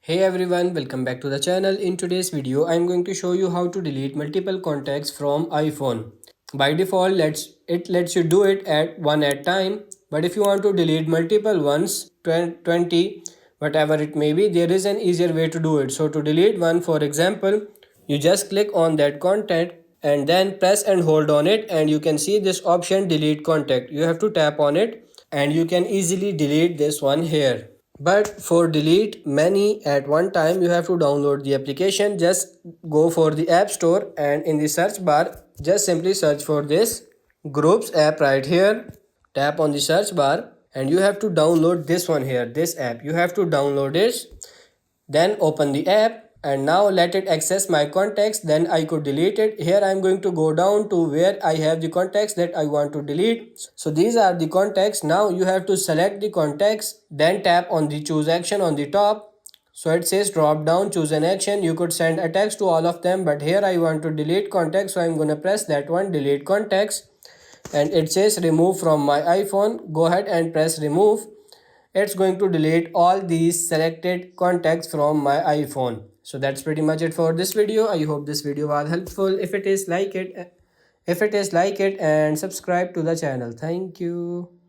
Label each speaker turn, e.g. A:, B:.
A: Hey everyone, welcome back to the channel. In today's video, I'm going to show you how to delete multiple contacts from iPhone. By default, it lets you do it at one at time. But if you want to delete multiple ones, 20, whatever it may be, there is an easier way to do it. So to delete one, for example, you just click on that contact and then press and hold on it, and you can see this option delete contact. You have to tap on it and you can easily delete this one here. But for delete many at one time, you have to download the application. Just go for the app store and in the search bar just simply search for this groups app right here. Tap on the search bar and you have to download this one here, this app. You have to download it, then open the app and now let it access my contacts. Then I could delete it. Here I'm going to go down to where I have the contacts that I want to delete. So these are the contacts. Now you have to select the contacts, then tap on the choose action on the top. So it says drop down, choose an action. You could send a text to all of them, but here I want to delete contacts, so I'm gonna press that one, delete contacts, and it says remove from my iPhone. Go ahead and press remove. It's going to delete all these selected contacts from my iPhone. So that's pretty much it for this video. I hope this video was helpful. If it is, like it and subscribe to the channel. Thank you.